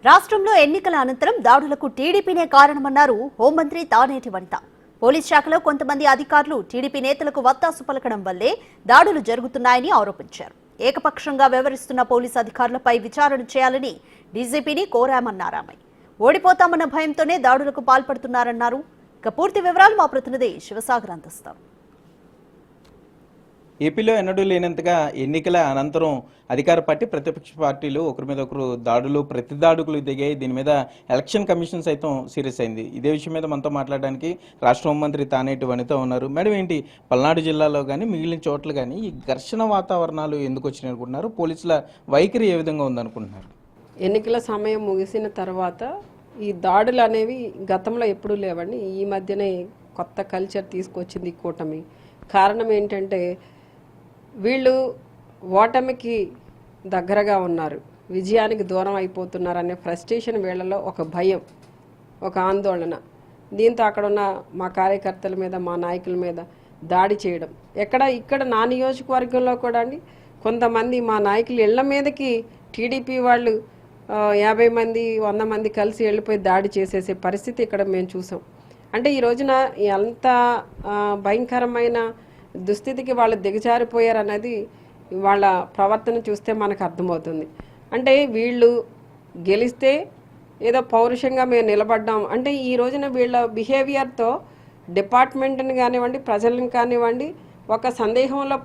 రాష్ట్రంలో ఎన్నికల అనంతరం దాడులకు టీడీపీనే కారణమన్నారు హోంమంత్రి తానేటి వనిత. పోలీస్ శాఖలో కొంతమంది అధికారులు టీడీపీ నేతలకు వత్తాసు పలకడం వల్లే దాడులు జరుగుతున్నాయని ఆరోపించారు. ఏకపక్షంగా వ్యవహరిస్తున్న పోలీసు అధికారులపై విచారణ చేయాలని డీజీపీని కోరామన్నారామె. ఓడిపోతామన్న భయంతోనే దాడులకు పాల్పడుతున్నారన్నారు. ఇక పూర్తి వివరాలు మా ప్రతినిధి శివసాగర్ అందిస్తారు. ఏపీలో ఎన్నడూ లేనంతగా ఎన్నికల అనంతరం అధికార పార్టీ ప్రతిపక్ష పార్టీలు ఒకరి మీద ఒకరు దాడులు ప్రతిదాడులు దిగాయి. దీని మీద ఎలక్షన్ కమిషన్ సైతం సీరియస్ అయింది. ఇదే విషయం మీద మనతో మాట్లాడడానికి రాష్ట్ర హోంమంత్రి తానేటి వనిత ఉన్నారు. మేడం, ఏంటి పల్నాడు జిల్లాలో కానీ మిగిలిన చోట్ల కానీ ఈ ఘర్షణ వాతావరణాలు ఎందుకు వచ్చినాయి అనుకుంటున్నారు? పోలీసుల వైఖరి ఏ విధంగా ఉందనుకుంటున్నారు? ఎన్నికల సమయం ముగిసిన తర్వాత ఈ దాడులు అనేవి గతంలో ఎప్పుడూ లేవండి. ఈ మధ్యనే కొత్త కల్చర్ తీసుకొచ్చింది ఈ కూటమి. కారణం ఏంటంటే వీళ్ళు ఓటమికి దగ్గరగా ఉన్నారు, విజయానికి దూరం అయిపోతున్నారు అనే ఫ్రస్ట్రేషన్ వీళ్ళలో ఒక భయం, ఒక ఆందోళన. దీంతో అక్కడ ఉన్న మా కార్యకర్తల మీద, మా నాయకుల మీద దాడి చేయడం. ఇక్కడ నా నియోజకవర్గంలో కూడా అండి కొంతమంది మా నాయకులు ఇళ్ల మీదకి టీడీపీ వాళ్ళు 50 మంది 100 మంది కలిసి వెళ్ళిపోయి దాడి చేసేసే పరిస్థితి ఇక్కడ మేము చూసాం. అంటే ఈ రోజున ఎంత భయంకరమైన దుస్థితికి వాళ్ళు దిగజారిపోయారన్నది వాళ్ళ ప్రవర్తన చూస్తే మనకు అర్థమవుతుంది. అంటే వీళ్ళు గెలిస్తే ఏదో పౌరుషంగా మేము నిలబడ్డాం అంటే ఈ రోజున వీళ్ళ బిహేవియర్తో డిపార్ట్మెంట్ని కానివ్వండి, ప్రజలను కానివ్వండి ఒక సందేహంలో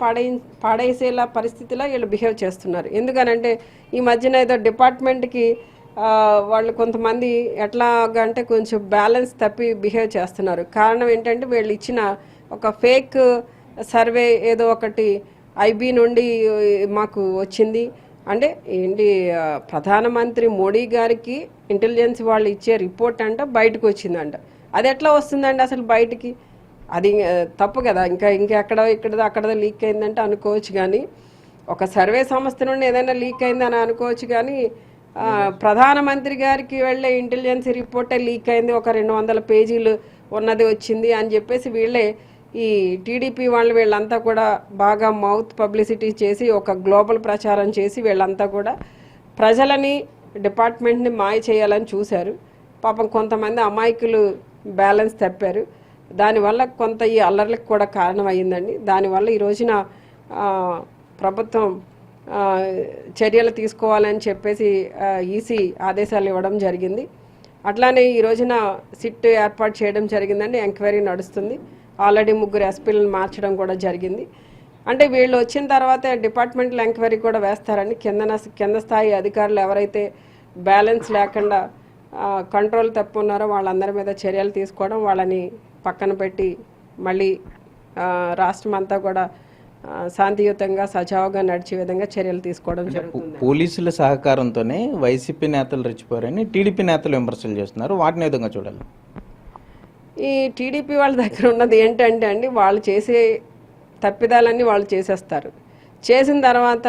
పాడేసేలా పరిస్థితిలో వీళ్ళు బిహేవ్ చేస్తున్నారు. ఎందుకనంటే ఈ మధ్యన ఏదో డిపార్ట్మెంట్కి వాళ్ళు కొంతమంది ఎట్లాగా అంటే కొంచెం బ్యాలెన్స్ తప్పి బిహేవ్ చేస్తున్నారు. కారణం ఏంటంటే వీళ్ళు ఇచ్చిన ఒక ఫేక్ సర్వే ఏదో ఒకటి ఐబీ నుండి మాకు వచ్చింది. అంటే ఏంటి, ప్రధానమంత్రి మోడీ గారికి ఇంటెలిజెన్స్ వాళ్ళు ఇచ్చే రిపోర్ట్ అంట బయటకు వచ్చిందంట. అది ఎట్లా వస్తుందండి అసలు బయటికి? అది తప్పు కదా. అక్కడదో లీక్ అయిందంటే అనుకోవచ్చు, కానీ ఒక సర్వే సంస్థ నుండి ఏదైనా లీక్ అయిందని అనుకోవచ్చు, కానీ ప్రధానమంత్రి గారికి వెళ్ళే ఇంటెలిజెన్స్ రిపోర్టే లీక్ అయింది, ఒక 200 పేజీలు ఉన్నది వచ్చింది అని చెప్పేసి వీళ్ళే ఈ టీడీపీ వీళ్ళంతా కూడా బాగా మౌత్ పబ్లిసిటీ చేసి ఒక గ్లోబల్ ప్రచారం చేసి వీళ్ళంతా కూడా ప్రజలని, డిపార్ట్మెంట్ని మాయ చేయాలని చూశారు. పాపం కొంతమంది అమాయకులు బ్యాలెన్స్ తప్పారు. దానివల్ల కొంత ఈ అల్లర్లకు కూడా కారణం అయ్యిందండి. దానివల్ల ఈ రోజున ప్రభుత్వం చర్యలు తీసుకోవాలని చెప్పేసి ఈసీ ఆదేశాలు ఇవ్వడం జరిగింది. అట్లానే ఈ రోజున సిట్ ఏర్పాటు చేయడం జరిగిందండి. ఎంక్వైరీ నడుస్తుంది. ఆల్రెడీ 3 ఎస్పీలను మార్చడం కూడా జరిగింది. అంటే వీళ్ళు వచ్చిన తర్వాత డిపార్ట్మెంటల్ ఎంక్వైరీ కూడా వేస్తారని కింద స్థాయి అధికారులు ఎవరైతే బ్యాలెన్స్ లేకుండా కంట్రోల్ తప్పు ఉన్నారో వాళ్ళందరి మీద చర్యలు తీసుకోవడం, వాళ్ళని పక్కన పెట్టి మళ్ళీ రాష్ట్రం అంతా కూడా శాంతియుతంగా సజావుగా నడిచే విధంగా చర్యలు తీసుకోవడం జరుగుతుంది. పోలీసుల సహకారంతోనే వైసీపీ నేతలు రెచ్చిపోయారని టీడీపీ నేతలు విమర్శలు చేస్తున్నారు. వాటిని విధంగా చూడాలి? ఈ టీడీపీ వాళ్ళ దగ్గర ఉన్నది ఏంటంటే అండి, వాళ్ళు చేసే తప్పిదాలన్నీ వాళ్ళు చేసేస్తారు. చేసిన తర్వాత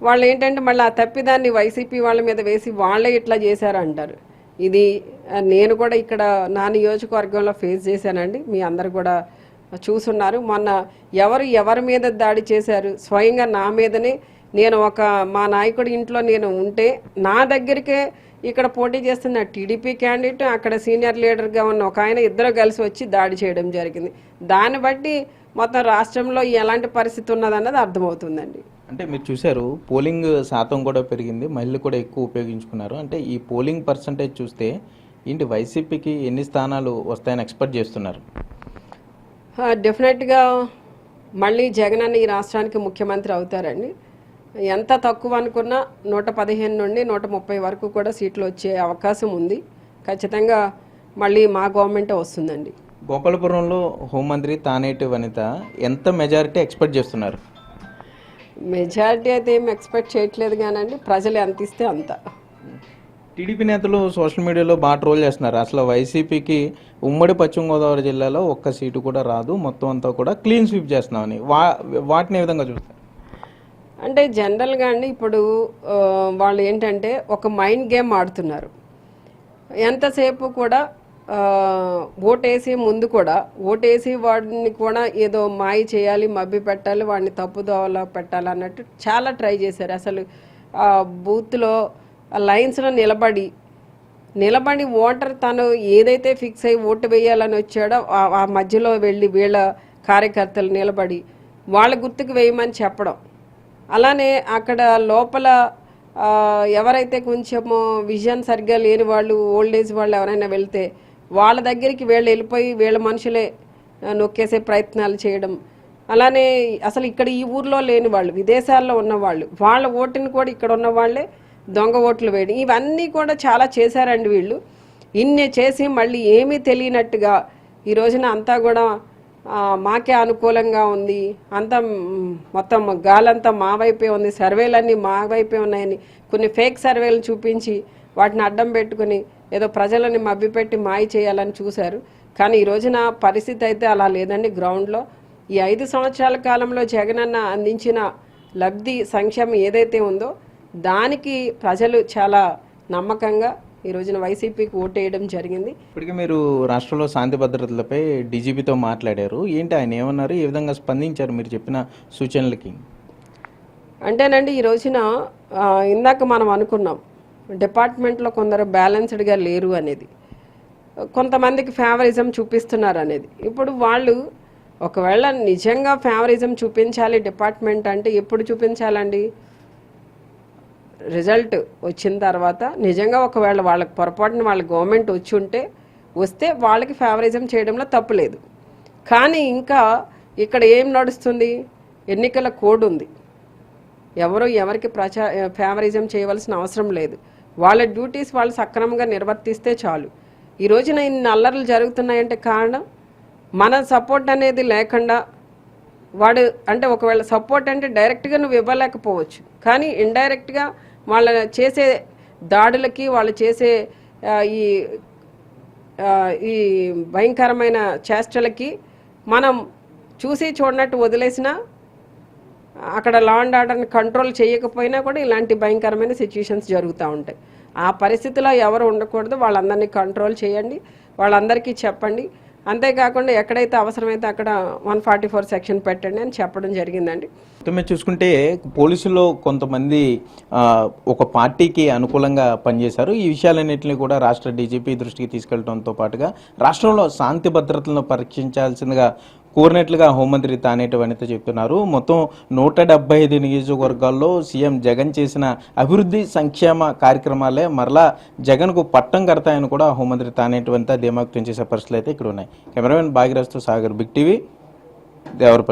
వాళ్ళు ఏంటంటే మళ్ళీ ఆ తప్పిదాన్ని వైసీపీ వాళ్ళ మీద వేసి వాళ్ళే ఇట్లా చేశారు అంటారు. ఇది నేను కూడా ఇక్కడ నా నియోజకవర్గంలో ఫేస్ చేశానండి. మీ అందరు కూడా చూసున్నారు. మొన్న ఎవరి మీద దాడి చేశారు? స్వయంగా నా మీదనే. నేను మా నాయకుడి ఇంట్లో నేను ఉంటే నా దగ్గరికే ఇక్కడ పోటీ చేస్తున్న టీడీపీ క్యాండిడేట్, అక్కడ సీనియర్ లీడర్గా ఉన్న ఒక ఆయన, ఇద్దరు కలిసి వచ్చి దాడి చేయడం జరిగింది. దాన్ని బట్టి మొత్తం రాష్ట్రంలో ఎలాంటి పరిస్థితి ఉన్నదన్నది అర్థమవుతుందండి. అంటే మీరు చూశారు, పోలింగ్ శాతం కూడా పెరిగింది, మహిళలు కూడా ఎక్కువ ఉపయోగించుకున్నారు. అంటే ఈ పోలింగ్ పర్సంటేజ్ చూస్తే ఏంటి, వైసీపీకి ఎన్ని స్థానాలు వస్తాయని ఎక్స్పెక్ట్ చేస్తున్నారు? డెఫినెట్గా మళ్ళీ జగన్ అన్న ఈ రాష్ట్రానికి ముఖ్యమంత్రి అవుతారండి. ఎంత తక్కువ అనుకున్నా 115 నుండి 130 వరకు కూడా సీట్లు వచ్చే అవకాశం ఉంది. ఖచ్చితంగా మళ్ళీ మా గవర్నమెంటే వస్తుందండి. గోపాలపురంలో హోంమంత్రి తానేటి వనిత ఎంత మెజారిటీ ఎక్స్పెక్ట్ చేస్తున్నారు? మెజారిటీ అయితే ఏం ఎక్స్పెక్ట్ చేయట్లేదు కానండి, ప్రజలు ఎంత ఇస్తే అంత. టీడీపీ నేతలు సోషల్ మీడియాలో బాగా ట్రోల్ చేస్తున్నారు. అసలు వైసీపీకి ఉమ్మడి పశ్చిమ గోదావరి జిల్లాలో ఒక్క సీటు కూడా రాదు, మొత్తం అంతా కూడా క్లీన్ స్వీప్ చేస్తున్నామని. వాటిని ఏ విధంగా చూస్తారు? అంటే జనరల్గా అండి ఇప్పుడు వాళ్ళు ఏంటంటే ఒక మైండ్ గేమ్ ఆడుతున్నారు. ఎంతసేపు కూడా ఓటేసి ముందు కూడా ఓటేసి వాడిని కూడా ఏదో మాయ చేయాలి, మభ్య పెట్టాలి, వాడిని తప్పుదోవలో పెట్టాలి అన్నట్టు చాలా ట్రై చేశారు. అసలు బూత్లో లైన్స్లో నిలబడి నిలబడి ఓటర్ తను ఏదైతే ఫిక్స్ అయ్యి ఓటు వేయాలని వచ్చాడో ఆ మధ్యలో వెళ్ళి వీళ్ళ కార్యకర్తలు నిలబడి వాళ్ళ గుర్తుకు వేయమని చెప్పడం. అలానే అక్కడ లోపల ఎవరైతే కొంచెము విజన్ సరిగ్గా లేని వాళ్ళు, ఓల్డ్ ఏజ్ వాళ్ళు ఎవరైనా వెళ్తే వాళ్ళ దగ్గరికి వీళ్ళు వెళ్ళిపోయి వీళ్ళ మనుషులే నొక్కేసే ప్రయత్నాలు చేయడం. అలానే అసలు ఇక్కడ ఈ ఊర్లో లేని వాళ్ళు, విదేశాల్లో ఉన్నవాళ్ళు, వాళ్ళ ఓటుని కూడా ఇక్కడ ఉన్న వాళ్ళే దొంగ ఓట్లు వేయడం, ఇవన్నీ కూడా చాలా చేశారండి వీళ్ళు. ఇన్ని చేసి మళ్ళీ ఏమీ తెలియనట్టుగా ఈ రోజున అంతా కూడా మాకే అనుకూలంగా ఉంది, అంతా మొత్తం గాలంతా మా వైపే ఉంది, సర్వేలన్నీ మా వైపే ఉన్నాయని కొన్ని ఫేక్ సర్వేలు చూపించి వాటిని అడ్డం పెట్టుకుని ఏదో ప్రజలని మభ్యపెట్టి మాయ చేయాలని చూశారు. కానీ ఈ రోజున పరిస్థితి అయితే అలా లేదండి. గ్రౌండ్లో ఈ 5 సంవత్సరాల కాలంలో జగనన్న అందించిన లబ్ధి సంక్షేమం ఏదైతే ఉందో దానికి ప్రజలు చాలా నమ్మకంగా ఈ రోజున వైసీపీకి ఓటేయడం జరిగింది. ఇప్పటికీ మీరు రాష్ట్రంలో శాంతి భద్రతలపై డీజీపీతో మాట్లాడారు, ఏంటి ఆయన ఏమన్నారు, ఏ విధంగా స్పందించారు మీరు చెప్పిన సూచనలకి? అంటేనండి ఈ రోజున ఇందాక మనం అనుకున్నాం డిపార్ట్మెంట్లో కొందరు బ్యాలెన్స్డ్గా లేరు అనేది, కొంతమందికి ఫేవరిజం చూపిస్తున్నారు అనేది. ఇప్పుడు వాళ్ళు ఒకవేళ నిజంగా ఫేవరిజం చూపించాలి డిపార్ట్మెంట్ అంటే ఎప్పుడు చూపించాలండి? రిజల్ట్ వచ్చిన తర్వాత నిజంగా ఒకవేళ వాళ్ళకి పొరపాటున వాళ్ళ గవర్నమెంట్ వస్తే వాళ్ళకి ఫేవరిజం చేయడంలో తప్పు లేదు. కానీ ఇంకా ఇక్కడ ఏం నడుస్తుంది? ఎన్నికల కోడ్ ఉంది, ఎవరికి ఫేవరిజం చేయవలసిన అవసరం లేదు. వాళ్ళ డ్యూటీస్ వాళ్ళు సక్రమంగా నిర్వర్తిస్తే చాలు. ఈ రోజున ఇన్ని అల్లర్లు జరుగుతున్నాయంటే కారణం మన సపోర్ట్ అనేది లేకుండా, వాడు అంటే ఒకవేళ సపోర్ట్ అంటే డైరెక్ట్గా నువ్వు ఇవ్వలేకపోవచ్చు, కానీ ఇండైరెక్ట్గా వాళ్ళ చేసే దాడులకి, వాళ్ళు చేసే ఈ భయంకరమైన చేష్టలకి మనం చూసి చూడనట్టు వదిలేసినా, అక్కడ లా అండ్ ఆర్డర్ని కంట్రోల్ చేయకపోయినా కూడా ఇలాంటి భయంకరమైన సిచ్యుయేషన్స్ జరుగుతూ ఉంటాయి. ఆ పరిస్థితిలో ఎవరు ఉండకూడదు, వాళ్ళందరినీ కంట్రోల్ చేయండి, వాళ్ళందరికీ చెప్పండి. అంతేకాకుండా ఎక్కడైతే అవసరమైతే అక్కడ 144 సెక్షన్ పెట్టండి అని చెప్పడం జరిగిందండి. మీరు చూసుకుంటే పోలీసుల్లో కొంతమంది ఒక పార్టీకి అనుకూలంగా పనిచేశారు. ఈ విషయాలన్నింటినీ కూడా రాష్ట్ర డీజీపీ దృష్టికి తీసుకెళ్లడంతో పాటుగా రాష్ట్రంలో శాంతి భద్రతలను పరీక్షించాల్సిందిగా కోరినట్లుగా హోంమంత్రి తానేటి వనిత చెప్తున్నారు. మొత్తం 175 నియోజకవర్గాల్లో సీఎం జగన్ చేసిన అభివృద్ధి సంక్షేమ కార్యక్రమాలే మరలా జగన్కు పట్టం కడతాయని కూడా హోంమంత్రి తానేటి వనిత ధీమా వ్యక్తం చేసే పరిస్థితులు అయితే ఇక్కడ ఉన్నాయి. కెమెరామెన్ భాగ్యరాజ్తో సాగర్, బిగ్ టీవీ, దేవరపల్లి.